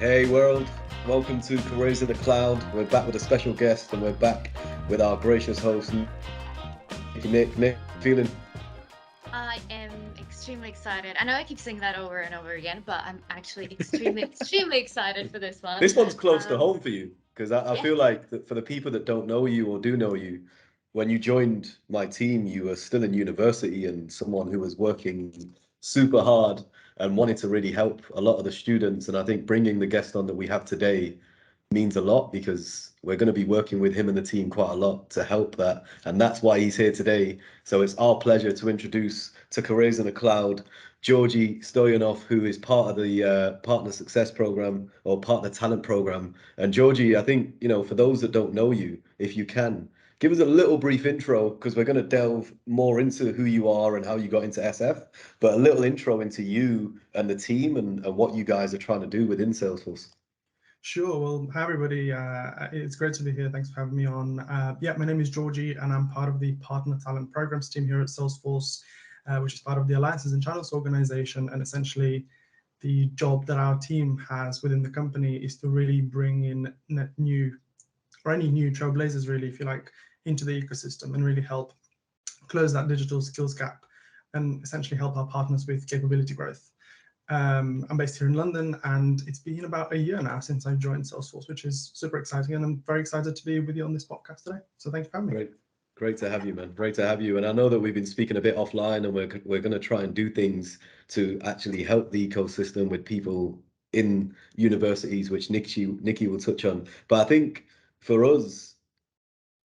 Hey world, welcome to Careers in the Cloud. We're back with a special guest and we're back with our gracious host, Nick. Nick, feeling? I am extremely excited. I know I keep saying that over and over again, but I'm actually extremely excited for this one. This one's close to home for you because I Yeah. feel like that for the people that don't know you or do know you, when you joined my team, you were still in university and someone who was working super hard and wanted to really help a lot of the students. And I think bringing the guest on that we have today means a lot because we're going to be working with him and the team quite a lot to help that. And that's why he's here today. So it's our pleasure to introduce to Careers in the Cloud, Georgi Stoyanov, who is part of the Partner Success Program or Partner Talent Program. And Georgi, I think, for those that don't know you, if you can, give us a little brief intro because we're going to delve more into who you are and how you got into SF, but a little intro into you and the team and what you guys are trying to do within Salesforce. Sure. Well, hi everybody. It's great to be here. Thanks for having me on. My name is Georgi, and I'm part of the Partner Talent Programs team here at Salesforce, which is part of the Alliances and Channels organization. And essentially, the job that our team has within the company is to really bring in net new or any new trailblazers, really, if you like, into the ecosystem and really help close that digital skills gap and essentially help our partners with capability growth. I'm based here in London, and it's been about a year now since I joined Salesforce, which is super exciting, and I'm very excited to be with you on this podcast today. So thank you for having me. Great to have you, man. Great to have you. And I know that we've been speaking a bit offline, and we're going to try and do things to actually help the ecosystem with people in universities, which Nikki will touch on. But I think for us,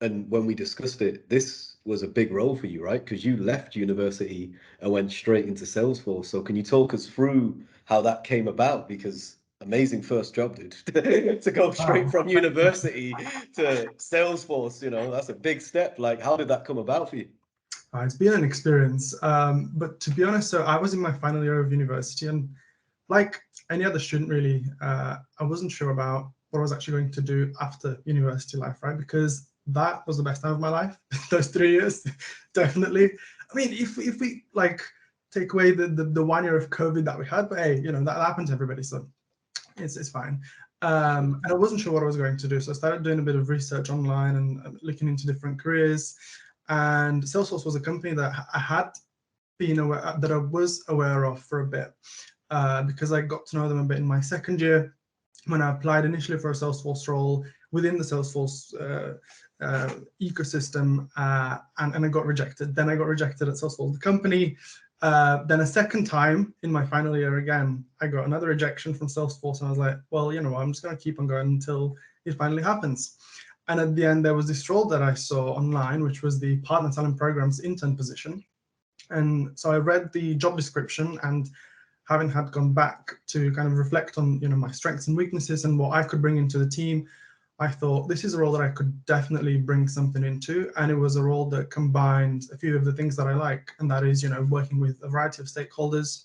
and when we discussed it, this was a big role for you, right? Because you left university and went straight into Salesforce. So can you talk us through how that came about? Because amazing first job, dude. To go straight from university to Salesforce, that's a big step. Like, how did that come about for you? It's been an experience. But to be honest, so I was in my final year of university, and like any other student, really, I wasn't sure about what I was actually going to do after university life, right? Because that was the best time of my life. Those 3 years, definitely. I mean, if we like take away the 1 year of COVID that we had, but hey, that happened to everybody, so it's fine. And I wasn't sure what I was going to do, so I started doing a bit of research online and looking into different careers. And Salesforce was a company that I had been aware that I was aware of for a bit, because I got to know them a bit in my second year when I applied initially for a Salesforce role within the Salesforce ecosystem, and I got rejected. Then I got rejected at Salesforce, the company. Then a second time in my final year again, I got another rejection from Salesforce, and I was like, well, you know what, I'm just going to keep on going until it finally happens. And at the end, there was this role that I saw online, which was the Partner Talent Programs intern position. And so I read the job description, and having had gone back to kind of reflect on my strengths and weaknesses and what I could bring into the team, I thought this is a role that I could definitely bring something into. And it was a role that combined a few of the things that I like, and that is working with a variety of stakeholders,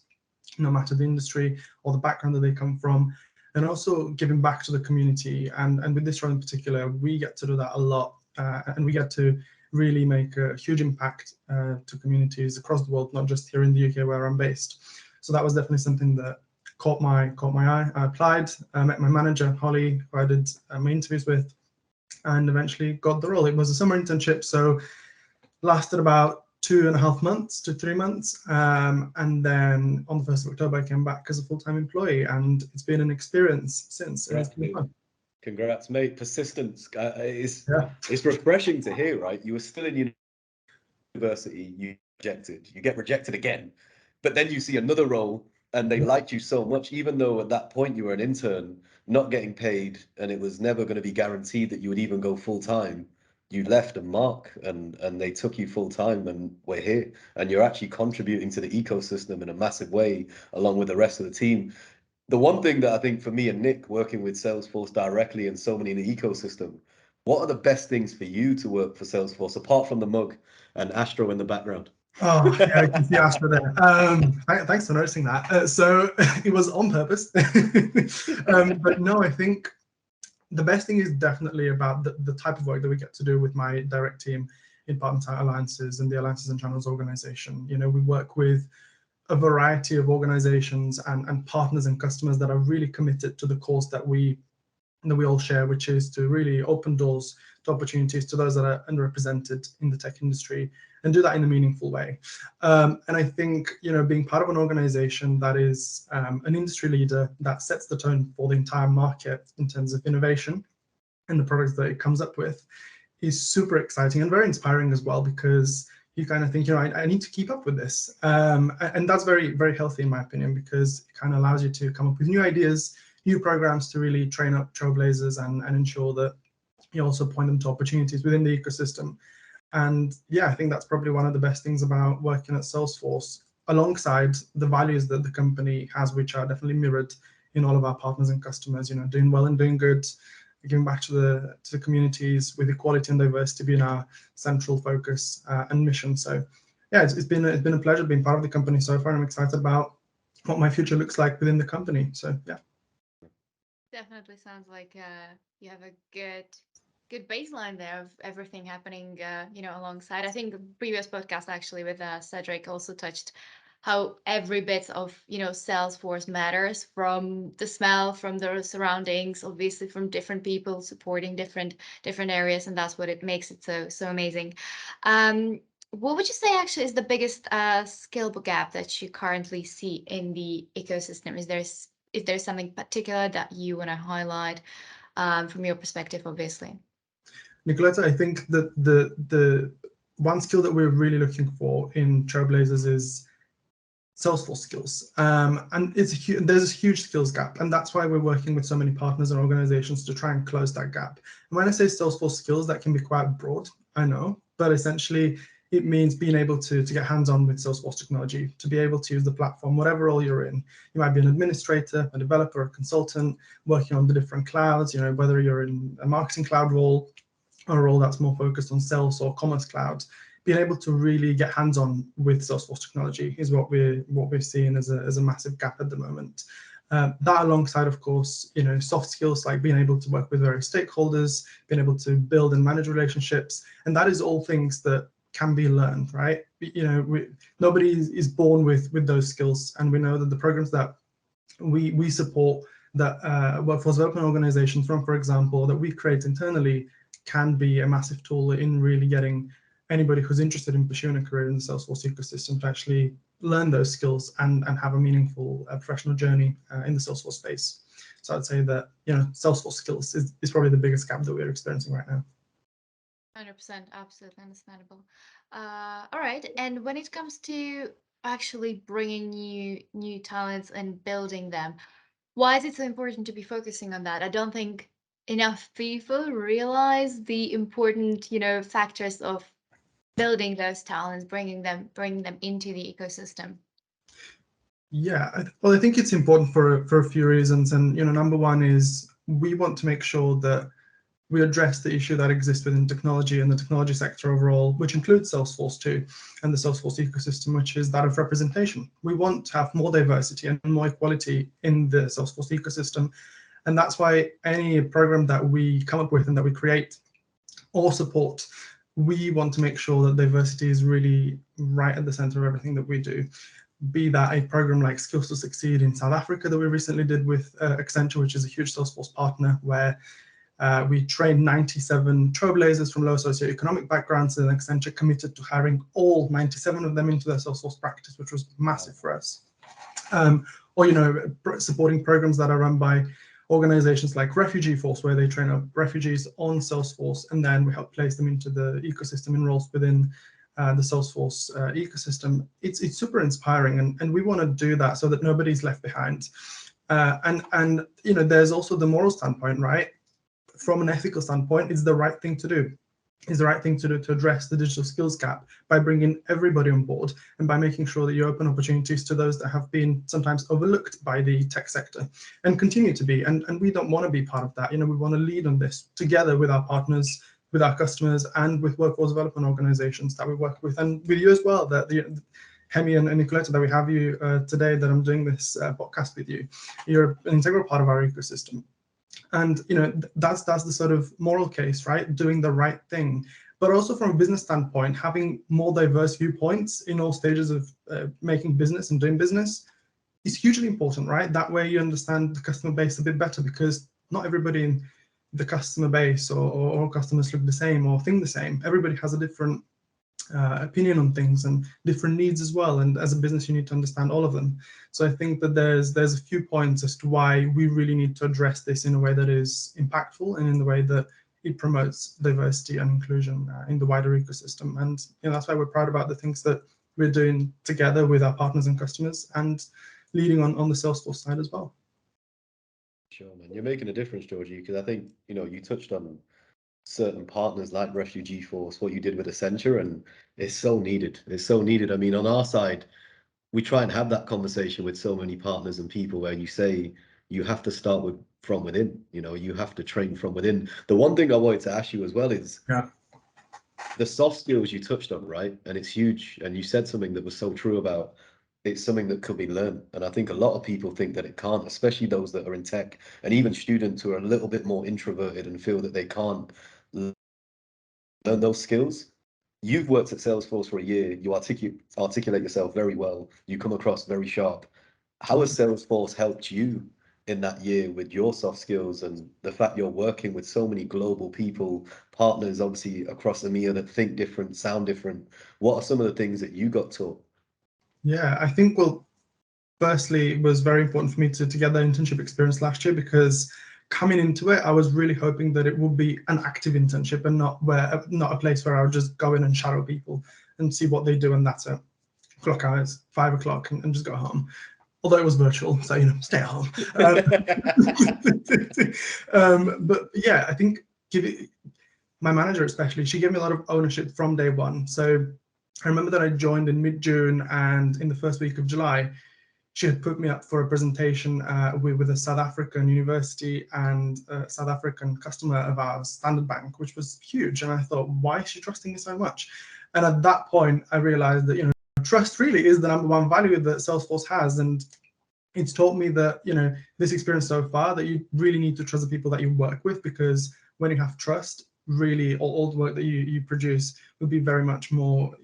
no matter the industry or the background that they come from, and also giving back to the community. And with this role in particular, we get to do that a lot, and we get to really make a huge impact to communities across the world, not just here in the UK where I'm based. So that was definitely something that caught my eye. I applied, I met my manager, Holly, who I did my interviews with, and eventually got the role. It was a summer internship, so lasted about 2.5 months to 3 months. And then on the 1st of October, I came back as a full-time employee, and it's been an experience since. It's been fun. Congrats, mate. Persistence. It's refreshing to hear, right? You were still in university, you get rejected again, but then you see another role and they liked you so much, even though at that point you were an intern, not getting paid, and it was never going to be guaranteed that you would even go full time. You left a mark, and they took you full time, and we're here, and you're actually contributing to the ecosystem in a massive way along with the rest of the team. The one thing that I think for me and Nick working with Salesforce directly and so many in the ecosystem, what are the best things for you to work for Salesforce apart from the mug and Astro in the background? Oh, yeah, I can see Astro there. Thanks for noticing that. So it was on purpose. But no, I think the best thing is definitely about the type of work that we get to do with my direct team in Partner Alliances and the Alliances and Channels organization. We work with a variety of organizations and partners and customers that are really committed to the cause that we all share, which is to really open doors to opportunities to those that are underrepresented in the tech industry and do that in a meaningful way. And I think, being part of an organization that is an industry leader that sets the tone for the entire market in terms of innovation and the products that it comes up with is super exciting and very inspiring as well, because you kind of think, I need to keep up with this. And that's very, very healthy in my opinion, because it kind of allows you to come up with new ideas, new programs to really train up trailblazers and ensure that you also point them to opportunities within the ecosystem. And yeah, I think that's probably one of the best things about working at Salesforce, alongside the values that the company has, which are definitely mirrored in all of our partners and customers, doing well and doing good, giving back to the communities, with equality and diversity being our central focus and mission. So yeah, it's been a pleasure being part of the company so far. I'm excited about what my future looks like within the company. So yeah. Definitely sounds like you have a good baseline there of everything happening, alongside. I think the previous podcast actually with Cedric also touched how every bit of, Salesforce matters, from the smell, from the surroundings, obviously from different people supporting different areas, and that's what it makes it so amazing. What would you say actually is the biggest scalable gap that you currently see in the ecosystem? Is there something particular that you want to highlight from your perspective, obviously? Nicoletta, I think that the one skill that we're really looking for in Trailblazers is Salesforce skills. And there's a huge skills gap, and that's why we're working with so many partners and organizations to try and close that gap. And when I say Salesforce skills, that can be quite broad, I know, but essentially it means being able to get hands-on with Salesforce technology, to be able to use the platform, whatever role you're in. You might be an administrator, a developer, a consultant, working on the different clouds, whether you're in a marketing cloud role or a role that's more focused on sales or commerce cloud. Being able to really get hands-on with Salesforce technology is what we're seeing as a massive gap at the moment. That alongside, of course, soft skills like being able to work with various stakeholders, being able to build and manage relationships, and that is all things that can be learned, right? Nobody is born with those skills, and we know that the programs that we support, that workforce development organizations from, for example, that we create internally, can be a massive tool in really getting anybody who's interested in pursuing a career in the Salesforce ecosystem to actually learn those skills and have a meaningful professional journey in the Salesforce space. So I'd say that Salesforce skills is probably the biggest gap that we're experiencing right now. 100%, absolutely understandable. All right, and when it comes to actually bringing new talents and building them, why is it so important to be focusing on that? I don't think enough people realize the important, factors of building those talents, bringing them into the ecosystem. Yeah, well, I think it's important for a few reasons, and number one is we want to make sure that we address the issue that exists within technology and the technology sector overall, which includes Salesforce too, and the Salesforce ecosystem, which is that of representation. We want to have more diversity and more equality in the Salesforce ecosystem, and that's why any program that we come up with and that we create or support, we want to make sure that diversity is really right at the center of everything that we do. Be that a program like Skills to Succeed in South Africa that we recently did with Accenture, which is a huge Salesforce partner, where we trained 97 trailblazers from low socioeconomic backgrounds, and Accenture committed to hiring all 97 of them into their Salesforce practice, which was massive for us. Or supporting programs that are run by organizations like Refugee Force, where they train up refugees on Salesforce, and then we help place them into the ecosystem and roles within the Salesforce ecosystem. It's super inspiring, and we want to do that so that nobody's left behind. And there's also the moral standpoint, right? From an ethical standpoint, it's the right thing to do. Is the right thing to do to address the digital skills gap by bringing everybody on board and by making sure that you open opportunities to those that have been sometimes overlooked by the tech sector and continue to be. And we don't want to be part of that. We want to lead on this together with our partners, with our customers, and with workforce development organizations that we work with, and with you as well. That Hemi and Nicoletta, that we have you today, that I'm doing this podcast with you. You're an integral part of our ecosystem. And that's the sort of moral case, right? Doing the right thing But also from a business standpoint, having more diverse viewpoints in all stages of making business and doing business is hugely important, right? That way you understand the customer base a bit better, because not everybody in the customer base or all customers look the same or think the same. Everybody has a different opinion on things and different needs as well. And as a business, you need to understand all of them. So I think that there's a few points as to why we really need to address this in a way that is impactful and in the way that it promotes diversity and inclusion in the wider ecosystem. And that's why we're proud about the things that we're doing together with our partners and customers, and leading on the Salesforce side as well. Sure, man. You're making a difference, Georgie, because I think, you touched on certain partners like Refugee Force, what you did with Accenture, and it's so needed. It's so needed. I mean, on our side, we try and have that conversation with so many partners and people where you say you have to start from within, you have to train from within. The one thing I wanted to ask you as well is the soft skills you touched on, right? And it's huge. And you said something that was so true about it's something that could be learned. And I think a lot of people think that it can't, especially those that are in tech, and even students who are a little bit more introverted and feel that they can't learn those skills. You've worked at Salesforce for a year. You articulate yourself very well. You come across very sharp. How has Salesforce helped you in that year with your soft skills and the fact you're working with so many global people, partners, obviously across EMEA that think different, sound different? What are some of the things that you got taught? Yeah, I think, well, firstly, it was very important for me to get that internship experience last year, because coming into it, I was really hoping that it would be an active internship and not a place where I would just go in and shadow people and see what they do, and that's it. Clock hours, 5 o'clock, and just go home. Although it was virtual, so stay at home. But yeah, I think my manager especially, she gave me a lot of ownership from day one. So I remember that I joined in mid-June, and in the first week of July, she had put me up for a presentation with a South African university and a South African customer of ours, Standard Bank, which was huge. And I thought, why is she trusting me so much? And at that point, I realized that trust really is the number one value that Salesforce has. And it's taught me that this experience so far, that you really need to trust the people that you work with, because when you have trust, really all the work that you produce will be very much more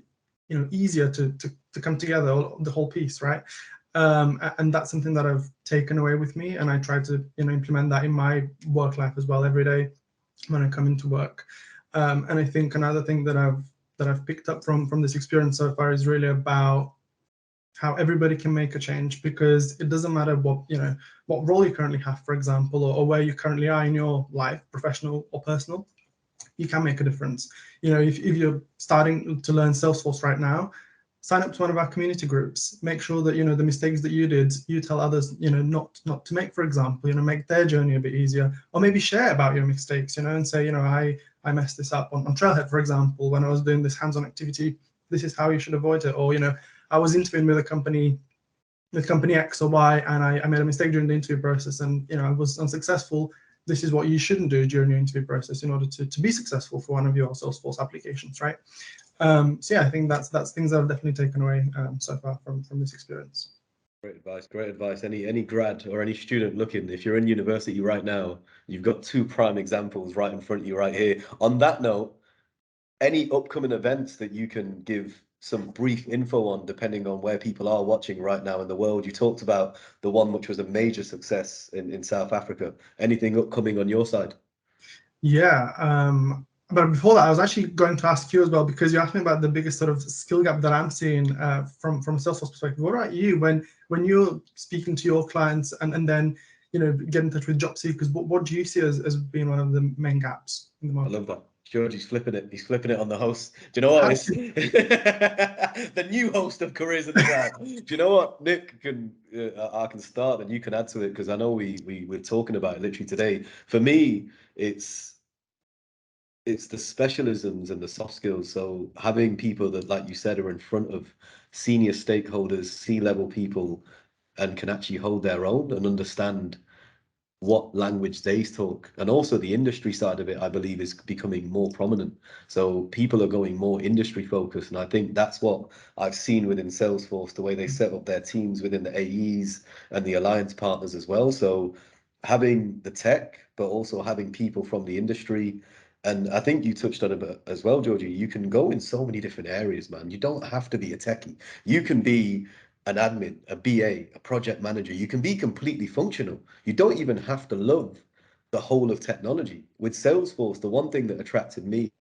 easier to come together, the whole piece, right? And that's something that I've taken away with me, and I try to implement that in my work life as well every day when I come into work. And I think another thing that I've picked up from this experience so far is really about how everybody can make a change, because it doesn't matter what role you currently have, for example, or where you currently are in your life, professional or personal. You can make a difference. If you're starting to learn Salesforce right now, sign up to one of our community groups. Make sure that the mistakes that you did, you tell others not to make, for example. Make their journey a bit easier, or maybe share about your mistakes, and say, I messed this up on Trailhead, for example, when I was doing this hands-on activity. This is how you should avoid it. Or I was interviewing with company X or Y, and I made a mistake during the interview process, and I was unsuccessful. This is what you shouldn't do during your interview process in order to be successful for one of your Salesforce applications, right? So yeah, I think that's things I've definitely taken away so far from this experience. Great advice, great advice. Any grad or any student looking, if you're in university right now, you've got two prime examples right in front of you right here. On that note, any upcoming events that you can give some brief info on, depending on where people are watching right now in the world? You talked about the one which was a major success in South Africa. Anything upcoming on your side? Yeah, but before that, I was actually going to ask you as well, because you asked me about the biggest sort of skill gap that I'm seeing from a Salesforce perspective. What about you when you're speaking to your clients and then get in touch with job seekers? What do you see as being one of the main gaps in the market? I love that. Georgie's flipping it. He's flipping it on the host. Do you know what? It's the new host of Careers in the Cloud. Do you know what? Nick I can start and you can add to it, because I know we're talking about it literally today. For me, it's the specialisms and the soft skills. So having people that, like you said, are in front of senior stakeholders, C-level people, and can actually hold their own and understand what language they talk. And also the industry side of it, I believe, is becoming more prominent. So people are going more industry focused. And I think that's what I've seen within Salesforce, the way they set up their teams within the AEs and the alliance partners as well. So having the tech, but also having people from the industry, And I think you touched on it as well, Georgie. You can go in so many different areas, man. You don't have to be a techie. You can be an admin, a BA, a project manager. You can be completely functional. You don't even have to love the whole of technology. With Salesforce, the one thing that attracted me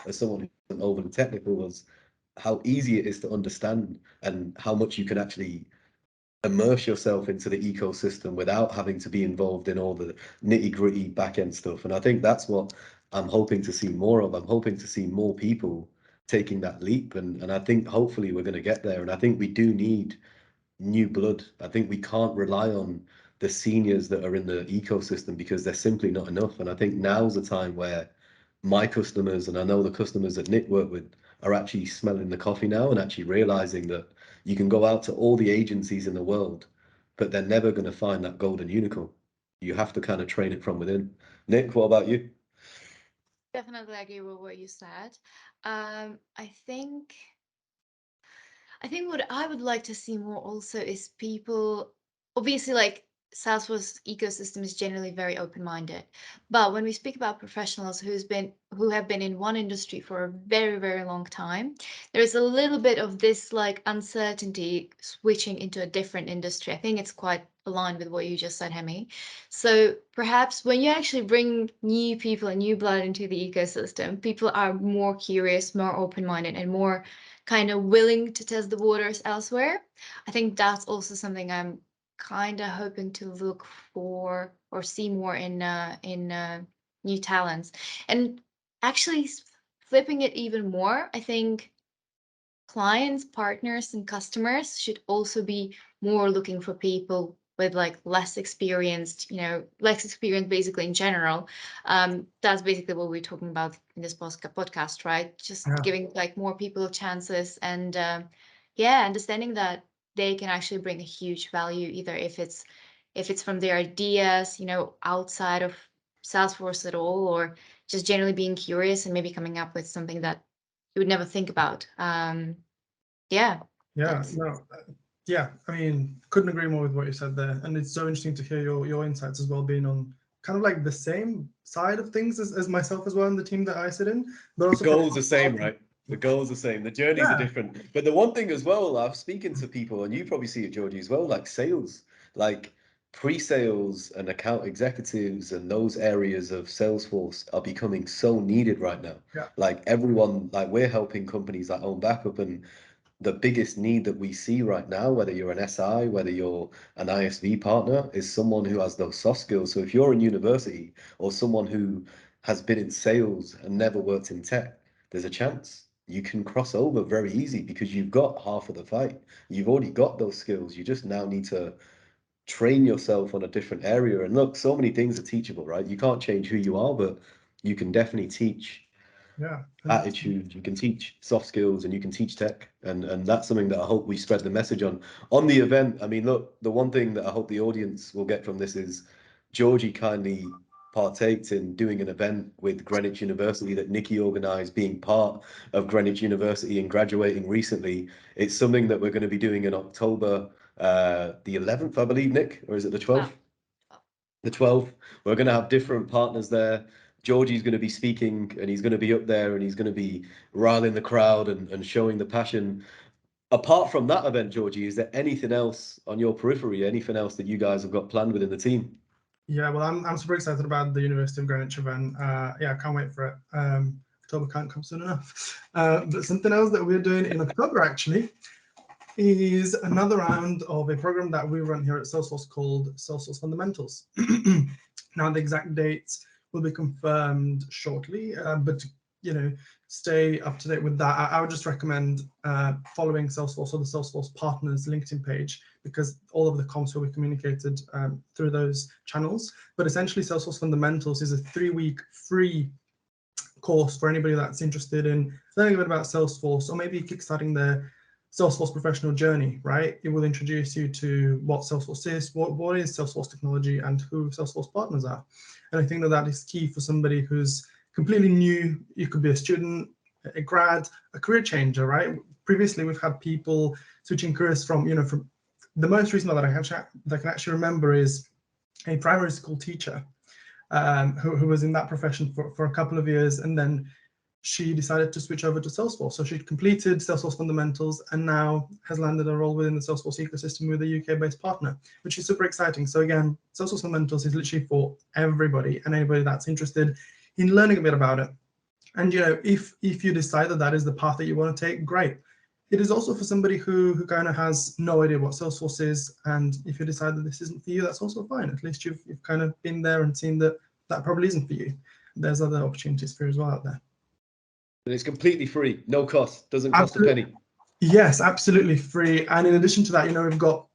as someone who wasn't overly technical was how easy it is to understand and how much you can actually immerse yourself into the ecosystem without having to be involved in all the nitty-gritty back-end stuff. And I think that's what I'm hoping to see more of. I'm hoping to see more people taking that leap. And I think hopefully we're going to get there. And I think we do need new blood. I think we can't rely on the seniors that are in the ecosystem because they're simply not enough. And I think now's the time where my customers, and I know the customers that Nick worked with, are actually smelling the coffee now and actually realizing that you can go out to all the agencies in the world, but they're never going to find that golden unicorn. You have to kind of train it from within. Nick, what about you? Definitely agree with what you said. I think what I would like to see more also is people, obviously, like Salesforce ecosystem is generally very open-minded. But when we speak about professionals who have been in one industry for a very, very long time, there's a little bit of this like uncertainty switching into a different industry. I think it's quite aligned with what you just said, Hemi. So perhaps when you actually bring new people and new blood into the ecosystem, people are more curious, more open-minded, and more kind of willing to test the waters elsewhere. I think that's also something I'm kind of hoping to look for or see more in new talents. And actually flipping it even more, I think clients, partners, and customers should also be more looking for people with like less experienced basically in general. That's basically what we're talking about in this podcast, right? Just giving like more people chances and understanding that they can actually bring a huge value, either if it's from their ideas, outside of Salesforce at all, or just generally being curious and maybe coming up with something that you would never think about. Yeah. I mean, couldn't agree more with what you said there. And it's so interesting to hear your insights as well, being on kind of like the same side of things as myself as well in the team that I sit in. But also the goal's the same, right? The goal's the same. The journeys are different. But the one thing as well, I'm speaking to people, and you probably see it, Georgie, as well, like sales, like pre-sales and account executives and those areas of Salesforce are becoming so needed right now. Like everyone, like we're helping companies like Own Backup, and the biggest need that we see right now, whether you're an SI, whether you're an ISV partner, is someone who has those soft skills. So if you're in university or someone who has been in sales and never worked in tech, there's a chance you can cross over very easy because you've got half of the fight. You've already got those skills. You just now need to train yourself on a different area. And look, so many things are teachable, right? You can't change who you are, but you can definitely teach attitude, you can teach soft skills, and you can teach tech, and that's something that I hope we spread the message on the event. I mean, look, the one thing that I hope the audience will get from this is Georgie kindly partaked in doing an event with Greenwich University that Nikki organized, being part of Greenwich University and graduating recently. It's something that we're going to be doing in October the 11th, I believe, Nick, or is it the 12th? The 12th. We're going to have different partners there. Georgie's going to be speaking, and he's going to be up there, and he's going to be riling the crowd and showing the passion. Apart from that event, Georgie, is there anything else on your periphery, anything else that you guys have got planned within the team? Yeah, well, I'm super excited about the University of Greenwich event. I can't wait for it. October can't come soon enough. But something else that we're doing in October, actually, is another round of a program that we run here at Salesforce called Salesforce Fundamentals. Now, the exact dates will be confirmed shortly, but stay up to date with that. I would just recommend following Salesforce or the Salesforce Partners LinkedIn page, because all of the comms will be communicated through those channels. But essentially, Salesforce Fundamentals is a 3-week free course for anybody that's interested in learning a bit about Salesforce, or maybe kickstarting their Salesforce professional journey, right? It will introduce you to what Salesforce is, what is Salesforce technology, and who Salesforce partners are. And I think that is key for somebody who's completely new. You could be a student, a grad, a career changer, right? Previously, we've had people switching careers from the most recent one that I can actually remember is a primary school teacher. who was in that profession for a couple of years, and then she decided to switch over to Salesforce. So she'd completed Salesforce Fundamentals and now has landed a role within the Salesforce ecosystem with a UK-based partner, which is super exciting. So again, Salesforce Fundamentals is literally for everybody and anybody that's interested in learning a bit about it. And if you decide that that is the path that you want to take, great. It is also for somebody who kind of has no idea what Salesforce is, and if you decide that this isn't for you, that's also fine. At least you've kind of been there and seen that that probably isn't for you. There's other opportunities for you as well out there. And it's completely free, no cost, doesn't cost a penny. Yes, absolutely free. And in addition to that, we've got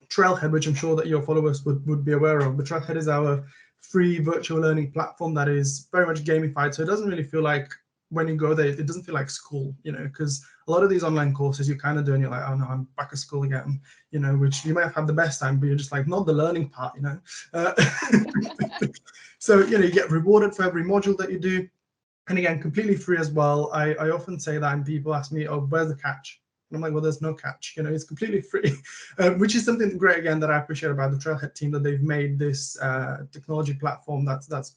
Trailhead, which I'm sure that your followers would be aware of. But Trailhead is our free virtual learning platform that is very much gamified. So it doesn't really feel like when you go there, it doesn't feel like school, because a lot of these online courses you kind of do and you're like, oh no, I'm back at school again, which you might have had the best time, but you're just like, not the learning part, So, you get rewarded for every module that you do. And again, completely free as well. I often say that and people ask me, oh, where's the catch? And I'm like, well, there's no catch. It's completely free, which is something great, again, that I appreciate about the Trailhead team, that they've made this technology platform that's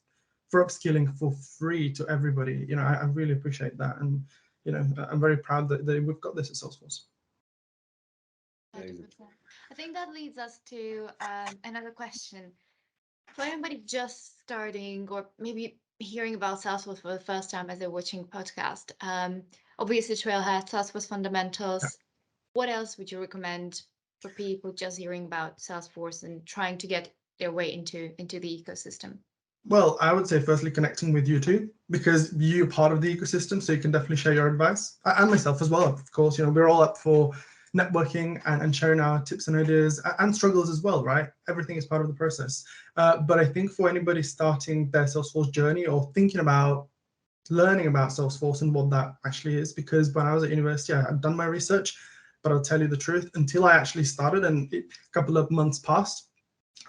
for upskilling for free to everybody. I really appreciate that. And, I'm very proud that we've got this at Salesforce. 100%. I think that leads us to another question. For anybody just starting or maybe hearing about Salesforce for the first time as they're watching podcast, obviously Trailhead, Salesforce Fundamentals. Yeah. What else would you recommend for people just hearing about Salesforce and trying to get their way into the ecosystem? Well, I would say firstly connecting with you too, because you're part of the ecosystem, so you can definitely share your advice, and myself as well, of course. We're all up for networking and sharing our tips and ideas and struggles as well, right? Everything is part of the process. But I think for anybody starting their Salesforce journey or thinking about learning about Salesforce and what that actually is, because when I was at university, I had done my research, but I'll tell you the truth, until I actually started and a couple of months passed,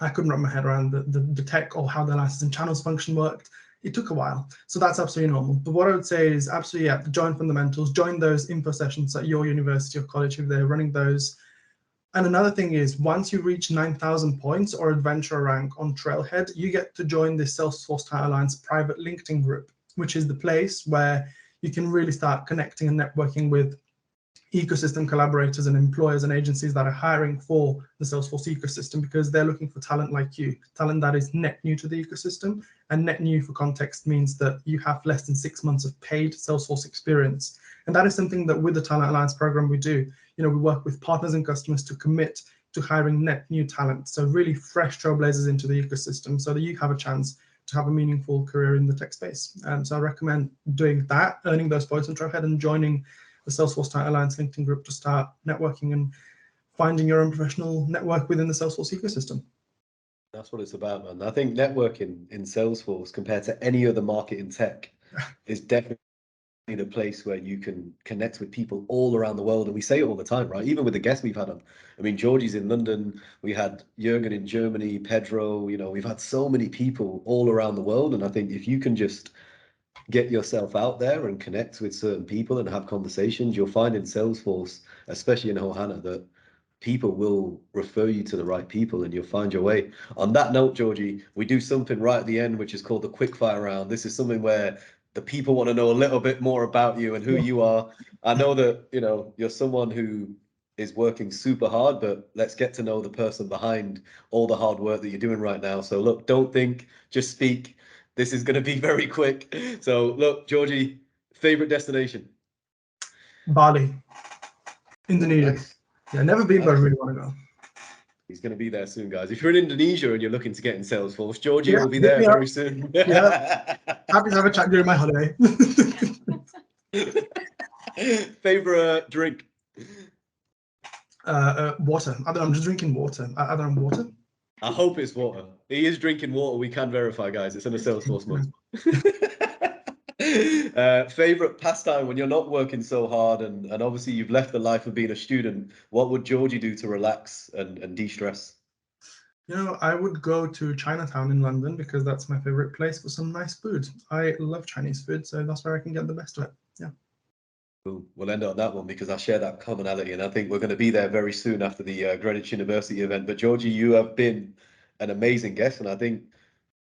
I couldn't wrap my head around the tech or how the license and channels function worked. It took a while. So that's absolutely normal. But what I would say is absolutely, yeah, join fundamentals, join those info sessions at your university or college if they're running those. And another thing is, once you reach 9,000 points or adventure rank on Trailhead, you get to join the Salesforce Talent Alliance private LinkedIn group, which is the place where you can really start connecting and networking with ecosystem collaborators and employers and agencies that are hiring for the Salesforce ecosystem, because they're looking for talent like you, talent that is net new to the ecosystem. And net new, for context, means that you have less than 6 months of paid Salesforce experience. And that is something that with the Talent Alliance program we do. We work with partners and customers to commit to hiring net new talent. So really fresh trailblazers into the ecosystem so that you have a chance to have a meaningful career in the tech space. So I recommend doing that, earning those points on Trailhead and joining the Salesforce Talent Alliance LinkedIn group to start networking and finding your own professional network within the Salesforce ecosystem. That's what it's about, man. I think networking in Salesforce compared to any other market in tech is definitely the place where you can connect with people all around the world. And we say it all the time, right? Even with the guests we've had on. I mean, Georgie's in London. We had Jürgen in Germany, Pedro, we've had so many people all around the world. And I think if you can just get yourself out there and connect with certain people and have conversations, you'll find in Salesforce, especially in Ohana, that people will refer you to the right people and you'll find your way. On that note, Georgie, we do something right at the end, which is called the quickfire round. This is something where the people want to know a little bit more about you and who you are. I know that, you're someone who is working super hard, but let's get to know the person behind all the hard work that you're doing right now. So look, don't think, just speak. This is going to be very quick. So look, Georgie, favorite destination? Bali, Indonesia. Nice. Yeah, never been, but I really want to go. He's going to be there soon, guys. If you're in Indonesia and you're looking to get in Salesforce, Georgie will be hit there me very up. soon. Yeah. Happy to have a chat during my holiday. Favorite drink? Water. I don't know, I'm just drinking water. I don't know, water. I hope it's water. He is drinking water. We can verify, guys. It's in a Salesforce mug. Favorite pastime when you're not working so hard and obviously you've left the life of being a student, what would Georgie do to relax and de-stress? I would go to Chinatown in London because that's my favorite place for some nice food. I love Chinese food, so that's where I can get the best of it. Yeah. Cool. We'll end on that one because I share that commonality, and I think we're going to be there very soon after the Greenwich University event. But Georgie, you have been an amazing guest, and I think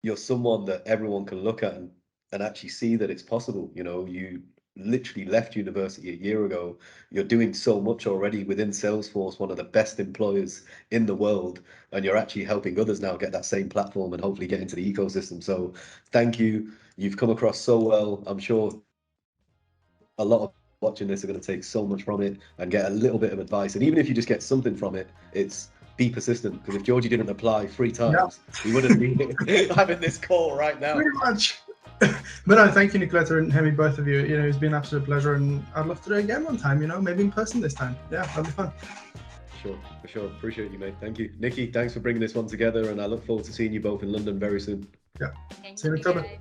you're someone that everyone can look at and actually see that it's possible. You know, you literally left university a year ago. You're doing so much already within Salesforce, one of the best employers in the world, and you're actually helping others now get that same platform and hopefully get into the ecosystem. So thank you. You've come across so well. I'm sure a lot of watching this are going to take so much from it and get a little bit of advice. And even if you just get something from it, it's be persistent. Because if Georgie didn't apply 3 times, we wouldn't be having this call right now. Pretty much. But no, thank you, Nicoletta and Hemi, both of you. You know, it's been an absolute pleasure, and I'd love to do it again one time. You know, maybe in person this time. Yeah, that'd be fun. Sure, for sure. Appreciate you, mate. Thank you, Nikki. Thanks for bringing this one together, and I look forward to seeing you both in London very soon. Yeah. Thank See you in you, October. guys.